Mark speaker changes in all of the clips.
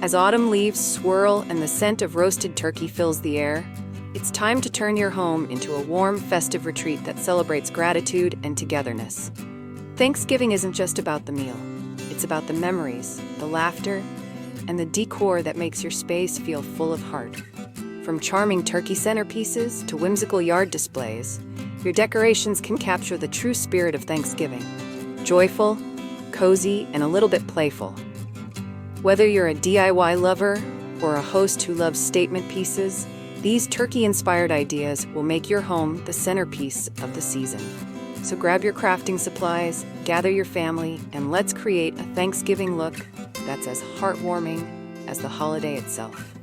Speaker 1: As autumn leaves swirl and the scent of roasted turkey fills the air, it's time to turn your home into a warm, festive retreat that celebrates gratitude and togetherness. Thanksgiving isn't just about the meal. It's about the memories, the laughter, and the decor that makes your space feel full of heart. From charming turkey centerpieces to whimsical yard displays, your decorations can capture the true spirit of Thanksgiving. Joyful, cozy, and a little bit playful. Whether you're a DIY lover or a host who loves statement pieces, these turkey-inspired ideas will make your home the centerpiece of the season. So grab your crafting supplies, gather your family, and let's create a Thanksgiving look that's as heartwarming as the holiday itself.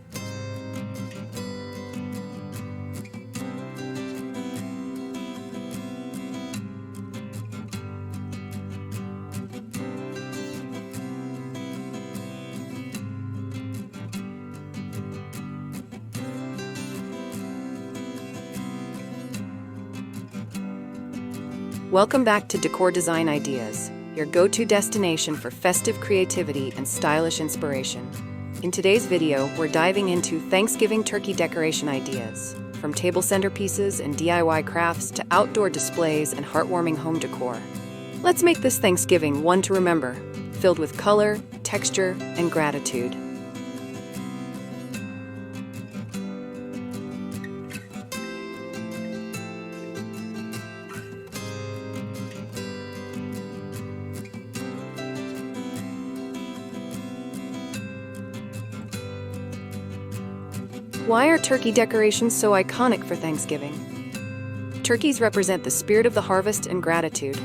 Speaker 1: Welcome back to Decor Design Ideas, your go-to destination for festive creativity and stylish inspiration. In today's video, we're diving into Thanksgiving turkey decoration ideas, from table centerpieces and DIY crafts to outdoor displays and heartwarming home decor. Let's make this Thanksgiving one to remember, filled with color, texture, and gratitude. Why are turkey decorations so iconic for Thanksgiving? Turkeys represent the spirit of the harvest and gratitude.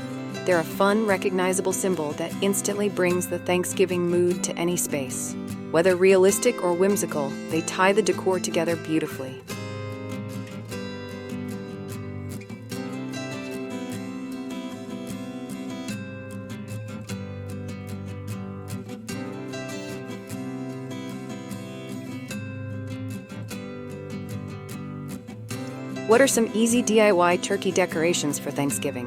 Speaker 1: They're a fun, recognizable symbol that instantly brings the Thanksgiving mood to any space. Whether realistic or whimsical, they tie the decor together beautifully. What are some easy DIY turkey decorations for Thanksgiving?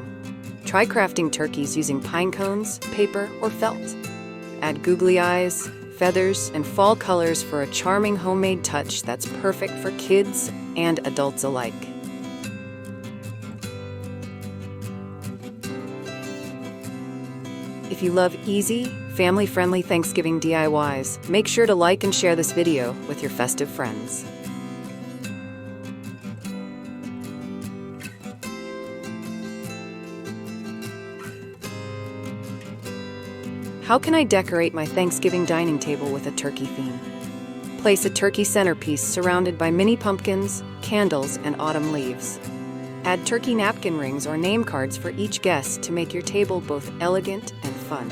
Speaker 1: Try crafting turkeys using pine cones, paper, or felt. Add googly eyes, feathers, and fall colors for a charming homemade touch that's perfect for kids and adults alike. If you love easy, family-friendly Thanksgiving DIYs, make sure to like and share this video with your festive friends. How can I decorate my Thanksgiving dining table with a turkey theme? Place a turkey centerpiece surrounded by mini pumpkins, candles, and autumn leaves. Add turkey napkin rings or name cards for each guest to make your table both elegant and fun.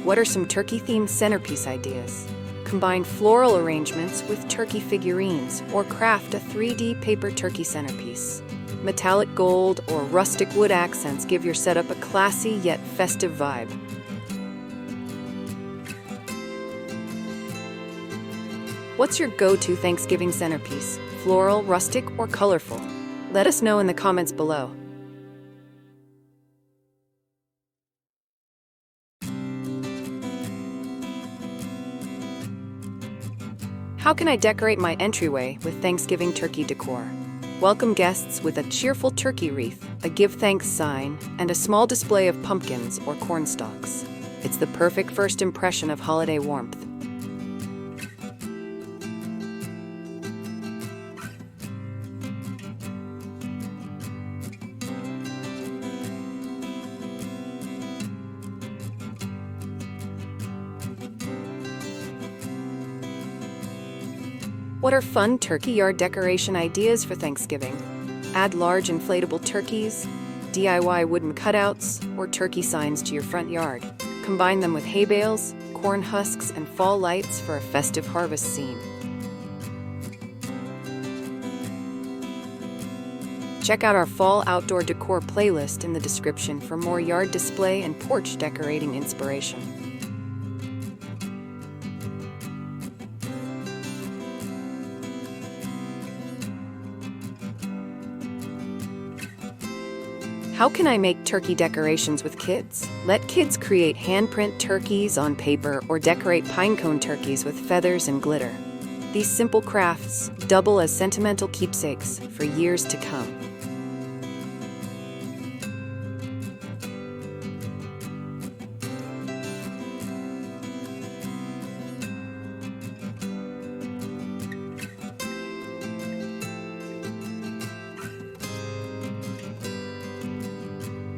Speaker 1: What are some turkey-themed centerpiece ideas? Combine floral arrangements with turkey figurines or craft a 3D paper turkey centerpiece. Metallic gold or rustic wood accents give your setup a classy yet festive vibe. What's your go-to Thanksgiving centerpiece? Floral, rustic, or colorful? Let us know in the comments below. How can I decorate my entryway with Thanksgiving turkey decor? Welcome guests with a cheerful turkey wreath, a give thanks sign, and a small display of pumpkins or corn stalks. It's the perfect first impression of holiday warmth. What are fun turkey yard decoration ideas for Thanksgiving? Add large inflatable turkeys, DIY wooden cutouts, or turkey signs to your front yard. Combine them with hay bales, corn husks, and fall lights for a festive harvest scene. Check out our fall outdoor decor playlist in the description for more yard display and porch decorating inspiration. How can I make turkey decorations with kids? Let kids create handprint turkeys on paper or decorate pinecone turkeys with feathers and glitter. These simple crafts double as sentimental keepsakes for years to come.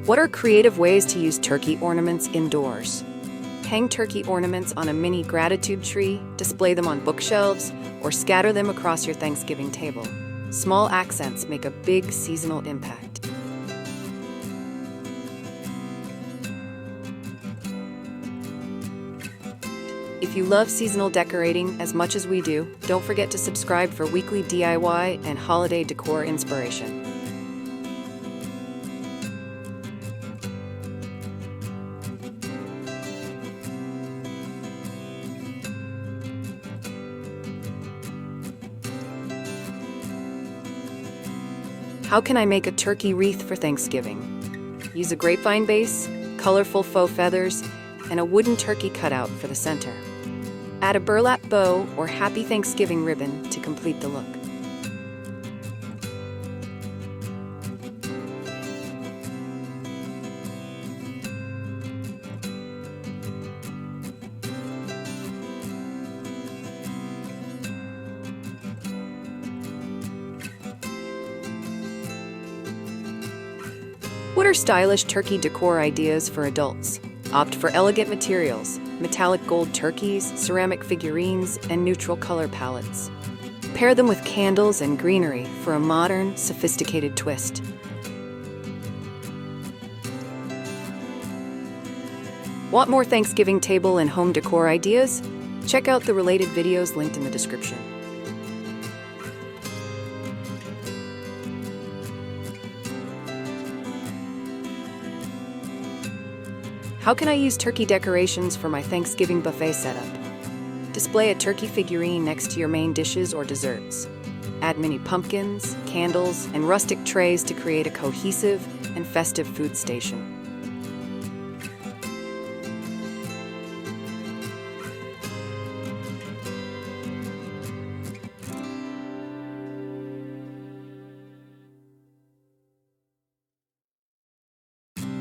Speaker 1: What are creative ways to use turkey ornaments indoors? Hang turkey ornaments on a mini gratitude tree, display them on bookshelves, or scatter them across your Thanksgiving table. Small accents make a big seasonal impact. If you love seasonal decorating as much as we do, don't forget to subscribe for weekly DIY and holiday decor inspiration. How can I make a turkey wreath for Thanksgiving? Use a grapevine base, colorful faux feathers, and a wooden turkey cutout for the center. Add a burlap bow or Happy Thanksgiving ribbon to complete the look. What are stylish turkey decor ideas for adults? Opt for elegant materials, metallic gold turkeys, ceramic figurines, and neutral color palettes. Pair them with candles and greenery for a modern, sophisticated twist. Want more Thanksgiving table and home decor ideas? Check out the related videos linked in the description. How can I use turkey decorations for my Thanksgiving buffet setup? Display a turkey figurine next to your main dishes or desserts. Add mini pumpkins, candles, and rustic trays to create a cohesive and festive food station.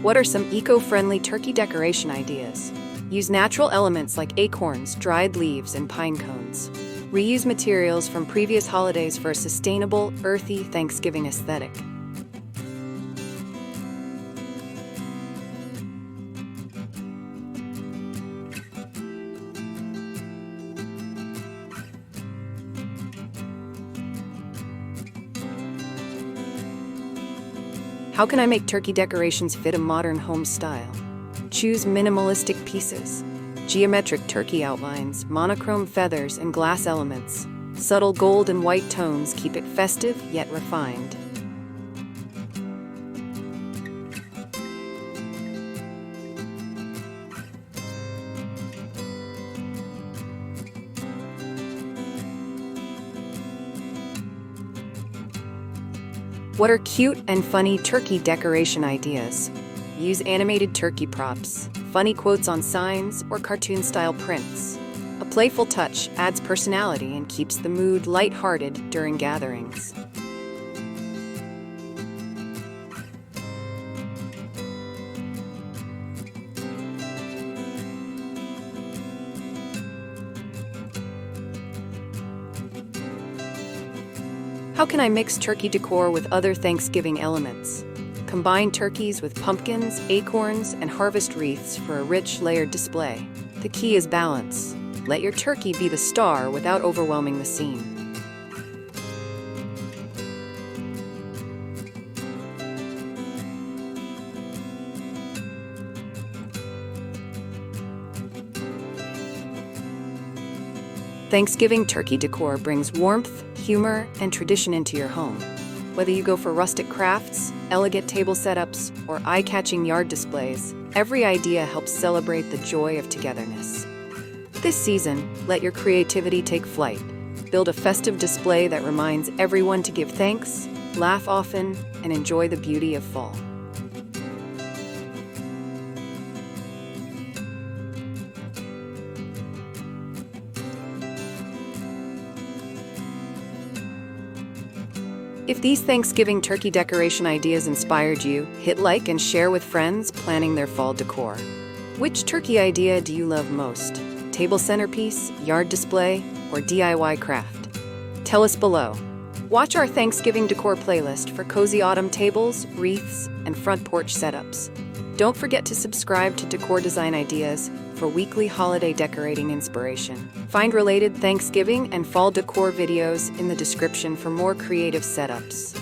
Speaker 1: What are some eco-friendly turkey decoration ideas? Use natural elements like acorns, dried leaves, and pine cones. Reuse materials from previous holidays for a sustainable, earthy Thanksgiving aesthetic. How can I make turkey decorations fit a modern home style? Choose minimalistic pieces, geometric turkey outlines, monochrome feathers, and glass elements. Subtle gold and white tones keep it festive yet refined. What are cute and funny turkey decoration ideas? Use animated turkey props, funny quotes on signs, or cartoon-style prints. A playful touch adds personality and keeps the mood lighthearted during gatherings. How can I mix turkey decor with other Thanksgiving elements? Combine turkeys with pumpkins, acorns, and harvest wreaths for a rich, layered display. The key is balance. Let your turkey be the star without overwhelming the scene. Thanksgiving turkey decor brings warmth, humor, and tradition into your home. Whether you go for rustic crafts, elegant table setups, or eye-catching yard displays, every idea helps celebrate the joy of togetherness. This season, let your creativity take flight. Build a festive display that reminds everyone to give thanks, laugh often, and enjoy the beauty of fall. If these Thanksgiving turkey decoration ideas inspired you, hit like and share with friends planning their fall decor. Which turkey idea do you love most? Table centerpiece, yard display, or DIY craft? Tell us below. Watch our Thanksgiving decor playlist for cozy autumn tables, wreaths, and front porch setups. Don't forget to subscribe to Decor Design Ideas for weekly holiday decorating inspiration. Find related Thanksgiving and fall decor videos in the description for more creative setups.